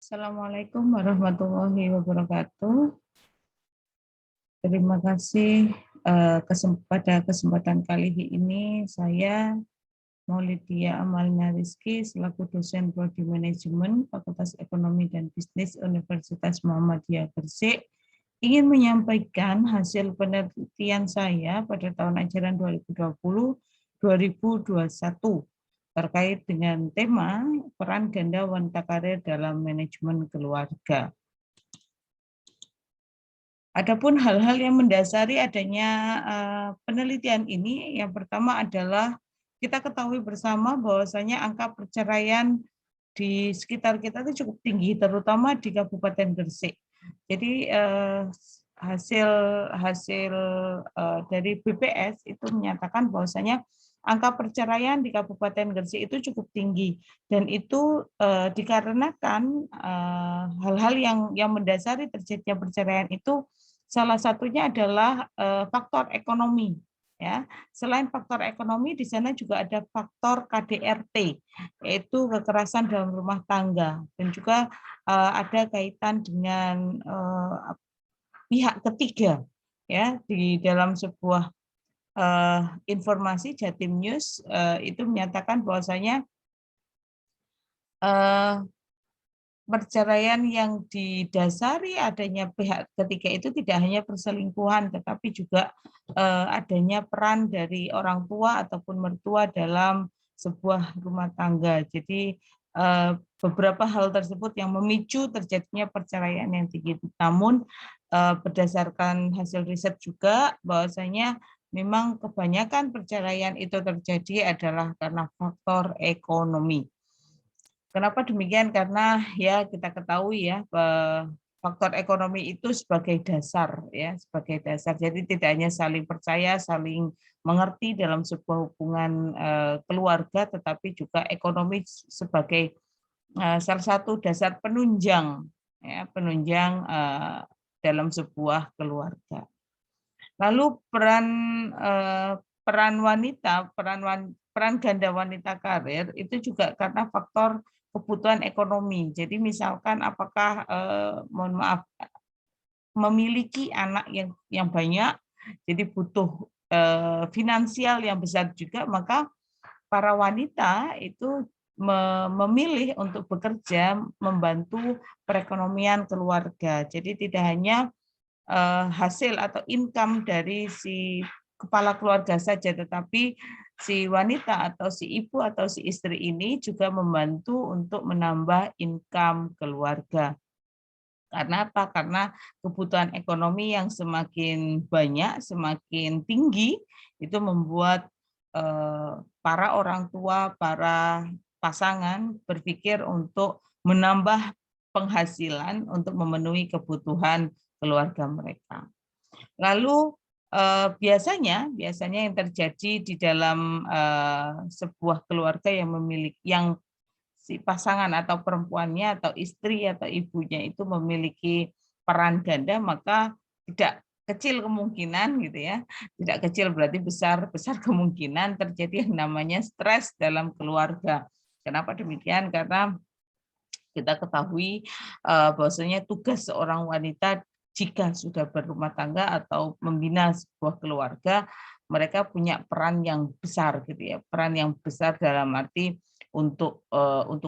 Assalamualaikum warahmatullahi wabarakatuh. Terima kasih pada kesempatan kali ini saya Maulidia Amalina Rizky selaku dosen Prodi Manajemen Fakultas Ekonomi dan Bisnis Universitas Muhammadiyah Gresik ingin menyampaikan hasil penelitian saya pada tahun ajaran 2020-2021 terkait dengan tema peran ganda wanita karir dalam manajemen keluarga. Adapun hal-hal yang mendasari adanya penelitian ini, yang pertama adalah kita ketahui bersama bahwasanya angka perceraian di sekitar kita itu cukup tinggi, terutama di Kabupaten Gresik. Jadi hasil dari BPS itu menyatakan bahwasanya angka perceraian di Kabupaten Gresik itu cukup tinggi, dan itu dikarenakan hal-hal yang mendasari terjadinya perceraian itu salah satunya adalah faktor ekonomi. Ya, selain faktor ekonomi, di sana juga ada faktor KDRT, yaitu kekerasan dalam rumah tangga, dan juga ada kaitan dengan pihak ketiga. Ya, di dalam sebuah informasi Jatim News itu menyatakan bahwasanya perceraian yang didasari adanya pihak ketiga itu tidak hanya perselingkuhan, tetapi juga adanya peran dari orang tua ataupun mertua dalam sebuah rumah tangga. Jadi beberapa hal tersebut yang memicu terjadinya perceraian yang tinggi. Namun berdasarkan hasil riset juga bahwasanya memang kebanyakan perceraian itu terjadi adalah karena faktor ekonomi. Kenapa demikian? Karena ya kita ketahui ya faktor ekonomi itu sebagai dasar ya, sebagai dasar. Jadi tidak hanya saling percaya, saling mengerti dalam sebuah hubungan keluarga, tetapi juga ekonomi sebagai salah satu dasar penunjang ya, penunjang dalam sebuah keluarga. Lalu peran wanita, peran ganda wanita karir itu juga karena faktor kebutuhan ekonomi. Jadi misalkan apakah mohon maaf memiliki anak yang banyak, jadi butuh finansial yang besar juga, maka para wanita itu memilih untuk bekerja membantu perekonomian keluarga. Jadi tidak hanya hasil atau income dari si kepala keluarga saja, tetapi si wanita atau si ibu atau si istri ini juga membantu untuk menambah income keluarga. Karena apa? Karena kebutuhan ekonomi yang semakin banyak, semakin tinggi, itu membuat para orang tua, para pasangan berpikir untuk menambah penghasilan untuk memenuhi kebutuhan keluarga mereka. Lalu biasanya yang terjadi di dalam sebuah keluarga yang si pasangan atau perempuannya atau istri atau ibunya itu memiliki peran ganda, maka tidak kecil kemungkinan gitu ya, tidak kecil berarti besar kemungkinan terjadi yang namanya stres dalam keluarga. Kenapa demikian? Karena kita ketahui bahwasanya tugas seorang wanita jika sudah berumah tangga atau membina sebuah keluarga, mereka punya peran yang besar gitu ya, peran yang besar dalam arti untuk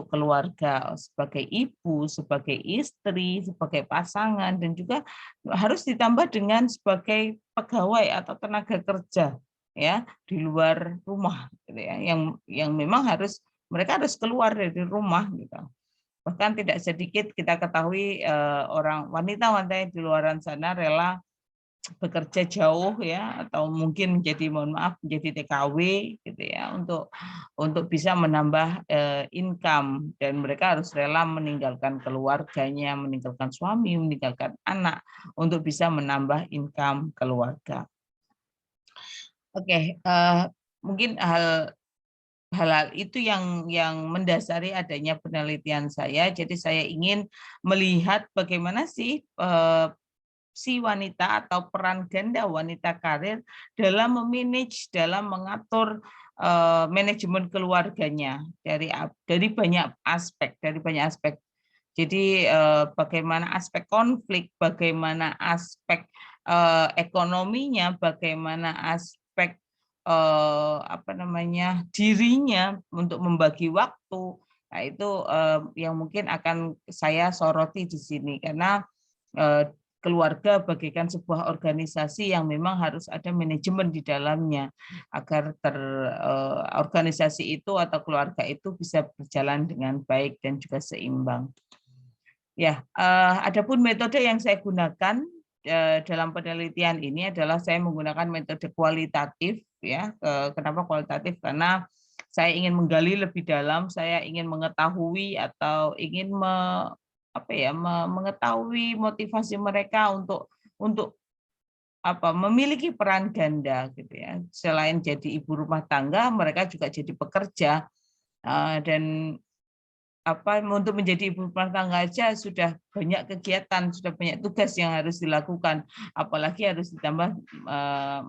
keluarga, sebagai ibu, sebagai istri, sebagai pasangan, dan juga harus ditambah dengan sebagai pegawai atau tenaga kerja ya di luar rumah gitu ya, yang memang mereka harus keluar dari rumah gitu. Bahkan tidak sedikit kita ketahui orang wanita-wanita yang di luar sana rela bekerja jauh ya, atau mungkin menjadi TKW gitu ya, untuk bisa menambah income, dan mereka harus rela meninggalkan keluarganya, meninggalkan suami, meninggalkan anak untuk bisa menambah income keluarga. Oke, mungkin hal itu yang mendasari adanya penelitian saya. Jadi saya ingin melihat bagaimana sih si wanita atau peran ganda wanita karir dalam memanage, dalam mengatur manajemen keluarganya dari banyak aspek, Jadi bagaimana aspek konflik, bagaimana aspek ekonominya, bagaimana aspek apa namanya dirinya untuk membagi waktu. Nah, itu yang mungkin akan saya soroti di sini karena keluarga bagaikan sebuah organisasi yang memang harus ada manajemen di dalamnya agar organisasi itu atau keluarga itu bisa berjalan dengan baik dan juga seimbang. Ya, adapun metode yang saya gunakan dalam penelitian ini adalah saya menggunakan metode kualitatif ya. Kenapa kualitatif? Karena saya ingin menggali lebih dalam, saya ingin mengetahui atau ingin mengetahui motivasi mereka untuk memiliki peran ganda gitu ya. Selain jadi ibu rumah tangga, mereka juga jadi pekerja dan untuk menjadi ibu rumah tangga aja sudah banyak kegiatan, sudah banyak tugas yang harus dilakukan, apalagi harus ditambah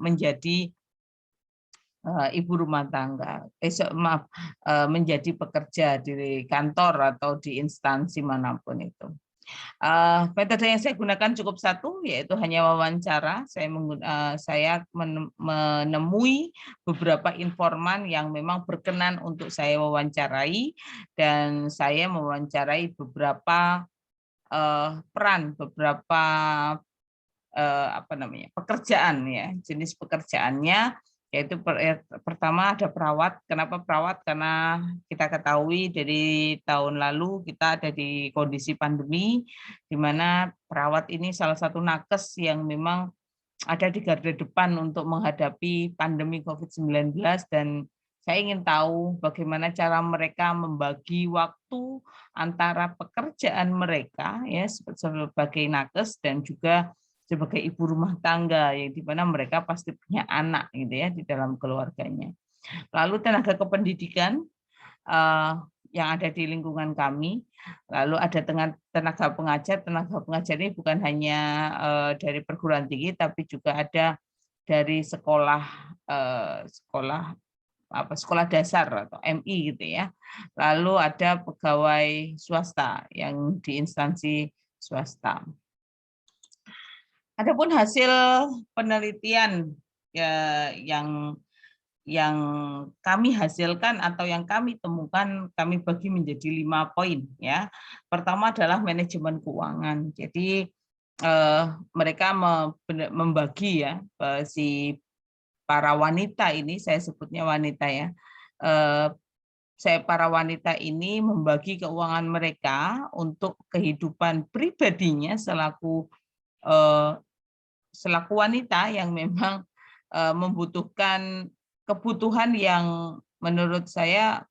menjadi ibu rumah tangga, menjadi pekerja di kantor atau di instansi manapun itu. Metode yang saya gunakan cukup satu, yaitu hanya wawancara. Saya menemui beberapa informan yang memang berkenan untuk saya wawancarai, dan saya mewawancarai beberapa peran, beberapa pekerjaan ya, jenis pekerjaannya. Yaitu pertama ada perawat. Kenapa perawat? Karena kita ketahui dari tahun lalu kita ada di kondisi pandemi, di mana perawat ini salah satu nakes yang memang ada di garda depan untuk menghadapi pandemi COVID-19, dan saya ingin tahu bagaimana cara mereka membagi waktu antara pekerjaan mereka ya sebagai nakes dan juga sebagai ibu rumah tangga, yang di mana mereka pasti punya anak gitu ya di dalam keluarganya. Lalu tenaga kependidikan yang ada di lingkungan kami, lalu ada tenaga pengajar. Tenaga pengajar ini bukan hanya dari perguruan tinggi, tapi juga ada dari sekolah dasar atau MI gitu ya. Lalu ada pegawai swasta yang di instansi swasta. Adapun hasil penelitian ya, yang kami hasilkan atau yang kami temukan, kami bagi menjadi 5 poin ya. Pertama adalah manajemen keuangan. Jadi mereka membagi ya si para wanita ini, saya sebutnya wanita ya. Para wanita ini membagi keuangan mereka untuk kehidupan pribadinya selaku wanita yang memang membutuhkan kebutuhan yang menurut saya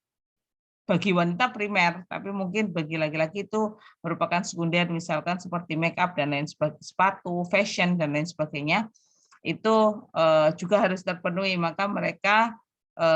bagi wanita primer, tapi mungkin bagi laki-laki itu merupakan sekunder, misalkan seperti make up dan lain sebagainya, sepatu, fashion dan lain sebagainya, itu juga harus terpenuhi. Maka mereka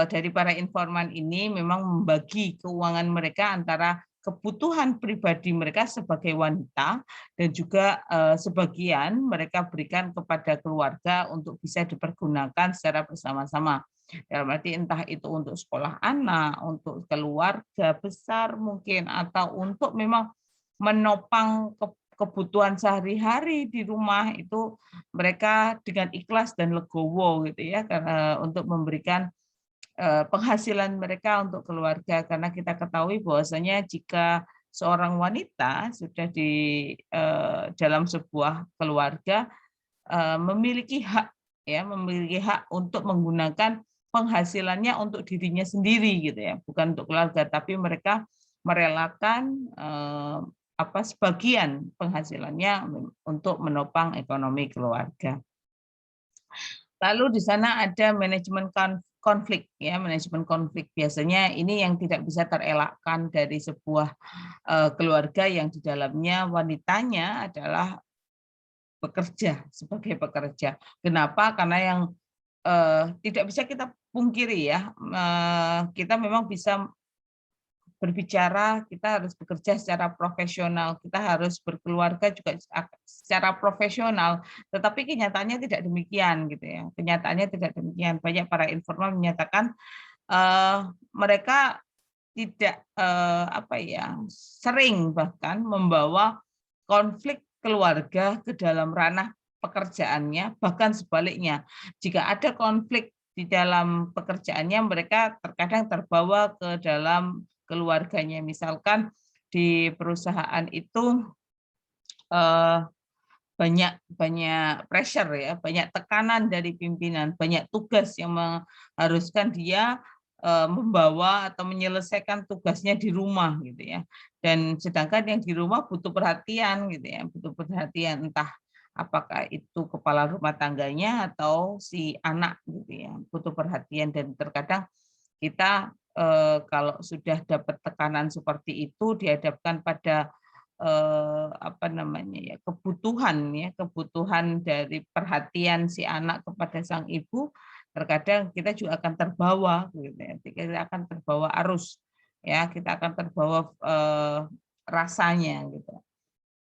dari para informan ini memang membagi keuangan mereka antara kebutuhan pribadi mereka sebagai wanita dan juga sebagian mereka berikan kepada keluarga untuk bisa dipergunakan secara bersama-sama. Dalam arti entah itu untuk sekolah anak, untuk keluarga besar mungkin, atau untuk memang menopang kebutuhan sehari-hari di rumah, itu mereka dengan ikhlas dan legowo gitu ya, karena untuk memberikan penghasilan mereka untuk keluarga, karena kita ketahui bahwasanya jika seorang wanita sudah di dalam sebuah keluarga memiliki hak ya, memiliki hak untuk menggunakan penghasilannya untuk dirinya sendiri gitu ya, bukan untuk keluarga, tapi mereka merelakan sebagian penghasilannya untuk menopang ekonomi keluarga. Lalu di sana ada manajemen konflik ya, manajemen konflik biasanya ini yang tidak bisa terelakkan dari sebuah keluarga yang di dalamnya wanitanya adalah bekerja sebagai pekerja. Kenapa? Karena yang tidak bisa kita pungkiri ya, kita memang bisa berbicara, kita harus bekerja secara profesional, kita harus berkeluarga juga secara profesional, tetapi kenyataannya tidak demikian gitu ya. Kenyataannya tidak demikian. Banyak para informal menyatakan mereka tidak sering bahkan membawa konflik keluarga ke dalam ranah pekerjaannya, bahkan sebaliknya. Jika ada konflik di dalam pekerjaannya, mereka terkadang terbawa ke dalam keluarganya. Misalkan di perusahaan itu banyak pressure ya, banyak tekanan dari pimpinan, banyak tugas yang mengharuskan dia membawa atau menyelesaikan tugasnya di rumah gitu ya. Dan sedangkan yang di rumah butuh perhatian gitu ya, butuh perhatian entah apakah itu kepala rumah tangganya atau si anak gitu ya, butuh perhatian. Dan terkadang kita kalau sudah dapat tekanan seperti itu dihadapkan pada kebutuhan dari perhatian si anak kepada sang ibu, terkadang kita juga akan terbawa gitu ya, kita akan terbawa arus ya, kita akan terbawa rasanya gitu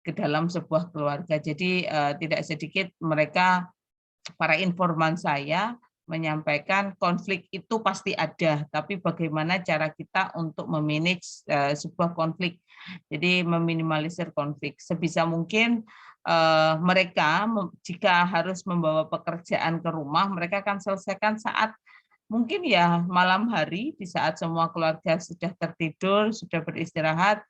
ke dalam sebuah keluarga. Jadi tidak sedikit mereka, para informan saya, menyampaikan konflik itu pasti ada, tapi bagaimana cara kita untuk memanage sebuah konflik. Jadi meminimalisir konflik. Sebisa mungkin mereka jika harus membawa pekerjaan ke rumah, mereka akan selesaikan saat mungkin ya malam hari, di saat semua keluarga sudah tertidur, sudah beristirahat,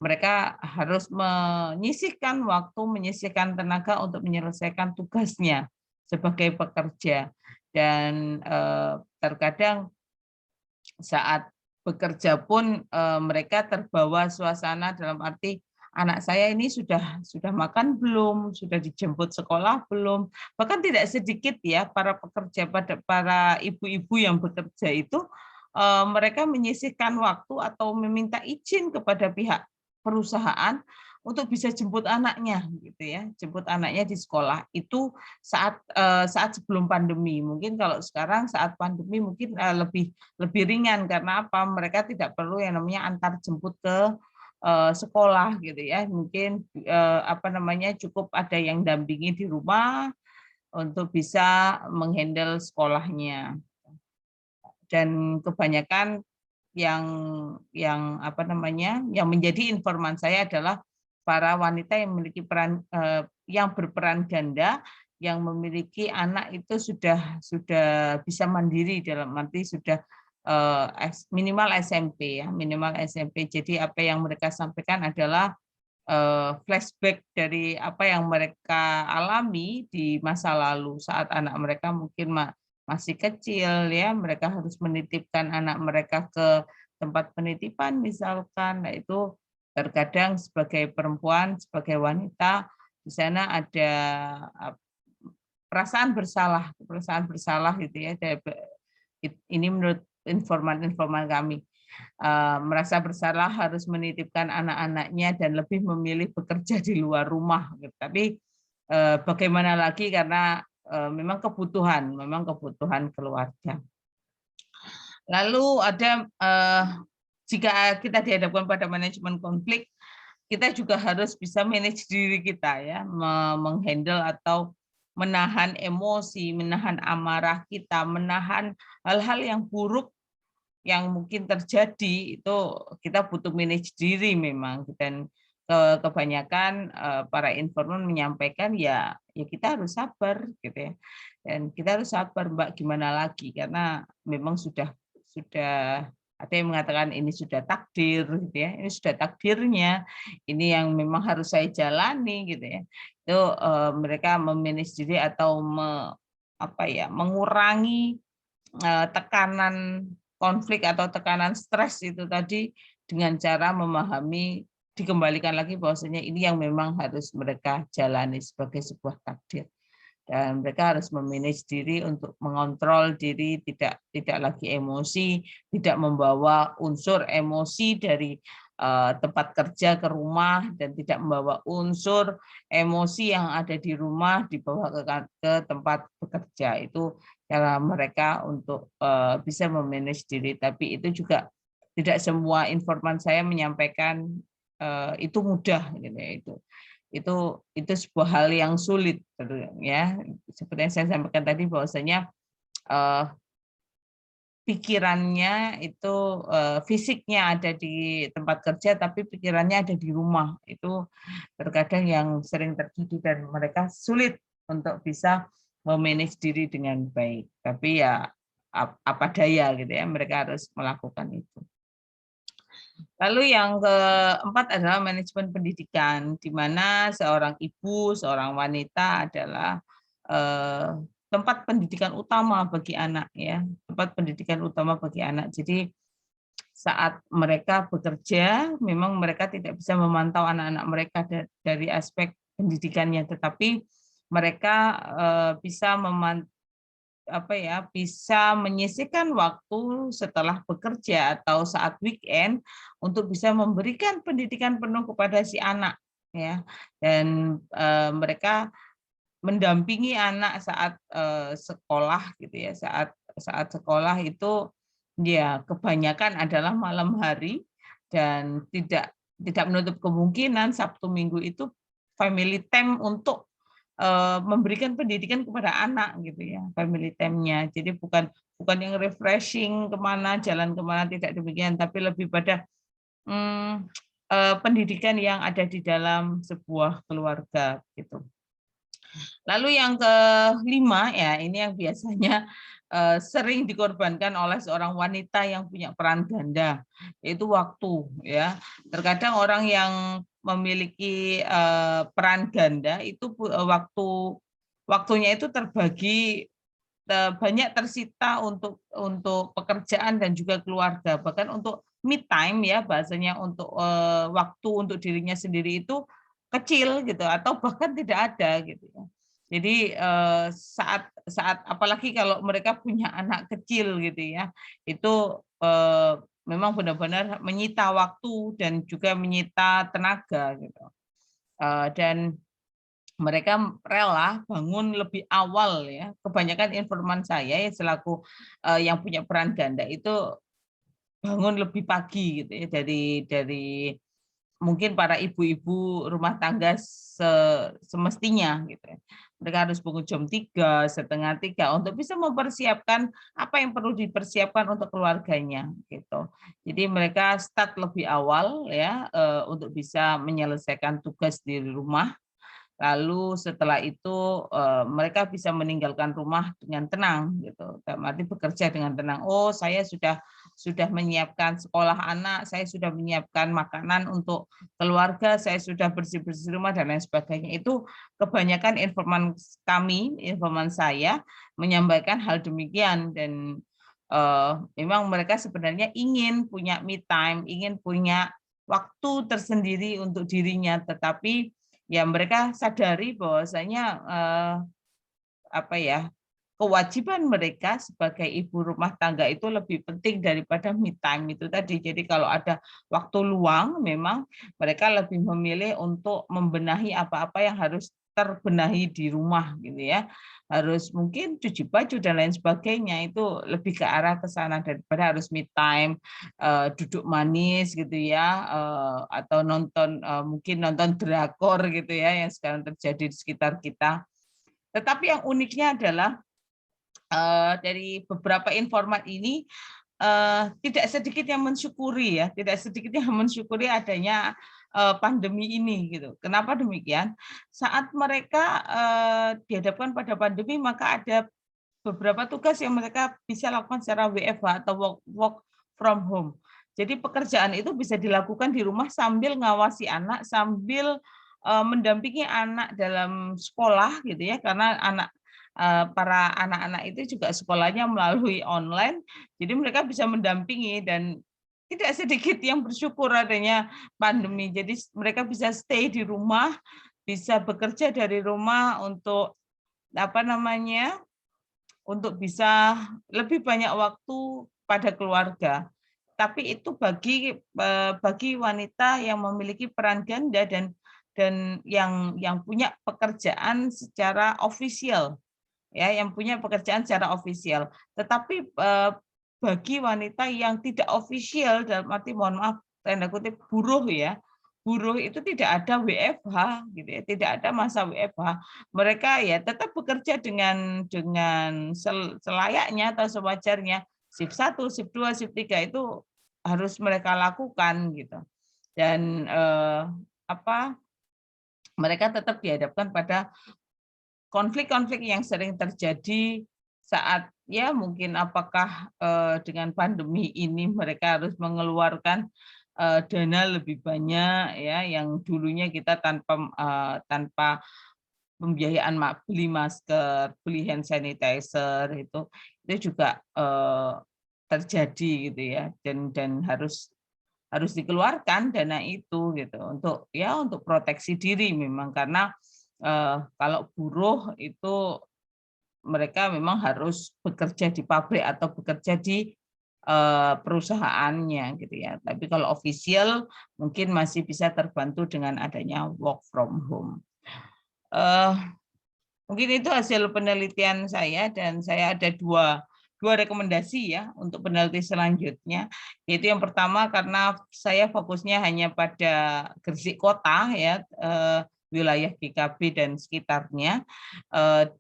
mereka harus menyisihkan waktu, menyisihkan tenaga untuk menyelesaikan tugasnya sebagai pekerja. Dan terkadang saat bekerja pun mereka terbawa suasana, dalam arti anak saya ini sudah makan belum, sudah dijemput sekolah belum. Bahkan tidak sedikit ya para pekerja, para ibu-ibu yang bekerja itu mereka menyisihkan waktu atau meminta izin kepada pihak perusahaan untuk bisa jemput anaknya gitu ya, jemput anaknya di sekolah. Itu saat sebelum pandemi. Mungkin kalau sekarang saat pandemi mungkin lebih ringan, karena apa? Mereka tidak perlu yang namanya antar jemput ke sekolah gitu ya. Mungkin cukup ada yang dampingi di rumah untuk bisa menghandle sekolahnya. Dan kebanyakan yang menjadi informan saya adalah para wanita yang memiliki peran, yang berperan ganda, yang memiliki anak itu sudah bisa mandiri, dalam arti sudah minimal SMP ya, minimal SMP. Jadi apa yang mereka sampaikan adalah flashback dari apa yang mereka alami di masa lalu saat anak mereka mungkin masih kecil ya, mereka harus menitipkan anak mereka ke tempat penitipan misalkan. Nah, itu terkadang sebagai perempuan, sebagai wanita, di sana ada perasaan bersalah gitu ya. Ini menurut informan kami. Merasa bersalah harus menitipkan anak-anaknya dan lebih memilih bekerja di luar rumah. Tapi bagaimana lagi, karena memang kebutuhan keluarga. Lalu ada jika kita dihadapkan pada manajemen konflik, kita juga harus bisa manage diri kita ya, menghandle atau menahan emosi, menahan amarah kita, menahan hal-hal yang buruk yang mungkin terjadi. Itu kita butuh manage diri memang. Dan kebanyakan para informan menyampaikan ya kita harus sabar gitu ya. Dan kita harus sabar, Mbak, gimana lagi, karena memang sudah ada yang mengatakan ini sudah takdir gitu ya, ini sudah takdirnya, ini yang memang harus saya jalani gitu ya. Itu mereka memanage diri atau mengurangi tekanan konflik atau tekanan stres itu tadi dengan cara memahami, dikembalikan lagi bahwasanya ini yang memang harus mereka jalani sebagai sebuah takdir. Dan mereka harus memanage diri untuk mengontrol diri, tidak lagi emosi, tidak membawa unsur emosi dari tempat kerja ke rumah, dan tidak membawa unsur emosi yang ada di rumah dibawa ke tempat bekerja. Itu cara mereka untuk bisa memanage diri. Tapi itu juga tidak semua informan saya menyampaikan itu mudah gitu ya. Itu sebuah hal yang sulit ya, seperti yang saya sampaikan tadi bahwasanya pikirannya itu fisiknya ada di tempat kerja, tapi pikirannya ada di rumah. Itu terkadang yang sering terjadi dan mereka sulit untuk bisa memanage diri dengan baik. Tapi ya apa daya gitu ya, mereka harus melakukan itu. Lalu yang keempat adalah manajemen pendidikan, di mana seorang ibu, seorang wanita adalah tempat pendidikan utama bagi anak ya, tempat pendidikan utama bagi anak. Jadi saat mereka bekerja, memang mereka tidak bisa memantau anak-anak mereka dari aspek pendidikannya, tetapi mereka bisa bisa menyisihkan waktu setelah bekerja atau saat weekend untuk bisa memberikan pendidikan penuh kepada si anak ya, dan mereka mendampingi anak saat sekolah gitu ya, saat sekolah itu ya kebanyakan adalah malam hari dan tidak menutup kemungkinan Sabtu Minggu itu family time untuk memberikan pendidikan kepada anak gitu ya, family time-nya. Jadi bukan yang refreshing kemana, jalan kemana, tidak demikian, tapi lebih pada pendidikan yang ada di dalam sebuah keluarga gitu. Lalu yang kelima ya, ini yang biasanya sering dikorbankan oleh seorang wanita yang punya peran ganda, yaitu waktu ya. Terkadang orang yang memiliki peran ganda itu waktunya itu terbagi banyak tersita untuk pekerjaan dan juga keluarga, bahkan untuk me time ya bahasanya, untuk waktu untuk dirinya sendiri itu kecil gitu atau bahkan tidak ada gitu ya. Jadi saat saat apalagi kalau mereka punya anak kecil gitu ya, itu memang benar-benar menyita waktu dan juga menyita tenaga gitu. Dan mereka rela bangun lebih awal ya. Kebanyakan informan saya yang selaku yang punya peran ganda itu bangun lebih pagi gitu ya, dari mungkin para ibu-ibu rumah tangga semestinya gitu ya. Mereka harus bangun jam 3, setengah 3 untuk bisa mempersiapkan apa yang perlu dipersiapkan untuk keluarganya gitu. Jadi mereka start lebih awal ya untuk bisa menyelesaikan tugas di rumah. Lalu setelah itu mereka bisa meninggalkan rumah dengan tenang gitu. Dalam arti bekerja dengan tenang. Oh, saya sudah menyiapkan sekolah anak, saya sudah menyiapkan makanan untuk keluarga, saya sudah bersih-bersih rumah dan lain sebagainya. Itu kebanyakan informan saya menyampaikan hal demikian, dan memang mereka sebenarnya ingin punya me time, ingin punya waktu tersendiri untuk dirinya, tetapi ya mereka sadari bahwasanya kewajiban mereka sebagai ibu rumah tangga itu lebih penting daripada me time itu tadi. Jadi kalau ada waktu luang, memang mereka lebih memilih untuk membenahi apa-apa yang harus terbenahi di rumah gitu ya. Harus mungkin cuci baju dan lain sebagainya, itu lebih ke arah ke sana daripada harus me time, duduk manis gitu ya, atau mungkin nonton drakor gitu ya yang sekarang terjadi di sekitar kita. Tetapi yang uniknya adalah dari beberapa informan ini tidak sedikit yang mensyukuri ya, tidak sedikit yang mensyukuri adanya pandemi ini gitu. Kenapa demikian? Saat mereka dihadapkan pada pandemi, maka ada beberapa tugas yang mereka bisa lakukan secara WFH atau work from home. Jadi pekerjaan itu bisa dilakukan di rumah sambil ngawasi anak, sambil mendampingi anak dalam sekolah gitu ya, karena para anak-anak itu juga sekolahnya melalui online, jadi mereka bisa mendampingi dan tidak sedikit yang bersyukur adanya pandemi. Jadi mereka bisa stay di rumah, bisa bekerja dari rumah untuk untuk bisa lebih banyak waktu pada keluarga. Tapi itu bagi wanita yang memiliki peran ganda dan yang punya pekerjaan secara ofisial ya, yang punya pekerjaan secara ofisial. Tetapi bagi wanita yang tidak ofisial, dalam arti mohon maaf tanda kutip buruh ya, buruh itu tidak ada WFH gitu ya, tidak ada masa WFH. Mereka ya tetap bekerja dengan selayaknya atau sewajarnya, shift 1, shift 2, shift 3 itu harus mereka lakukan gitu. Dan mereka tetap dihadapkan pada konflik-konflik yang sering terjadi saat ya mungkin apakah dengan pandemi ini mereka harus mengeluarkan dana lebih banyak ya, yang dulunya kita tanpa pembiayaan beli masker, beli hand sanitizer itu juga terjadi gitu ya, dan harus dikeluarkan dana itu gitu untuk proteksi diri memang, karena kalau buruh itu mereka memang harus bekerja di pabrik atau bekerja di perusahaannya gitu ya. Tapi kalau official mungkin masih bisa terbantu dengan adanya work from home. Mungkin itu hasil penelitian saya, dan saya ada dua rekomendasi ya untuk peneliti selanjutnya. Yaitu yang pertama, karena saya fokusnya hanya pada Gresik kota ya, wilayah GKB dan sekitarnya,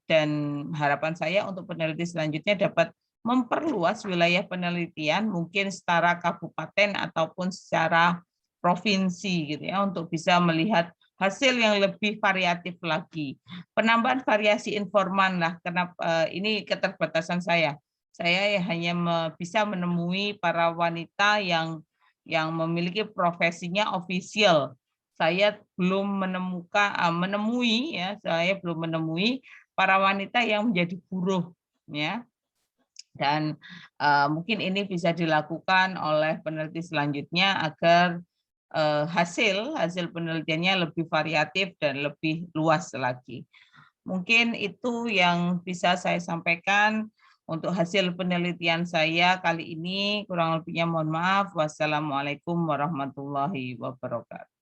dan harapan saya untuk peneliti selanjutnya dapat memperluas wilayah penelitian mungkin secara kabupaten ataupun secara provinsi gitu ya, untuk bisa melihat hasil yang lebih variatif lagi. Penambahan variasi informan lah, karena ini keterbatasan saya. Saya hanya bisa menemui para wanita yang memiliki profesinya official. Saya belum menemui para wanita yang menjadi buruh ya. Dan mungkin ini bisa dilakukan oleh peneliti selanjutnya agar hasil penelitiannya lebih variatif dan lebih luas lagi. Mungkin itu yang bisa saya sampaikan untuk hasil penelitian saya kali ini. Kurang lebihnya mohon maaf. Wassalamualaikum warahmatullahi wabarakatuh.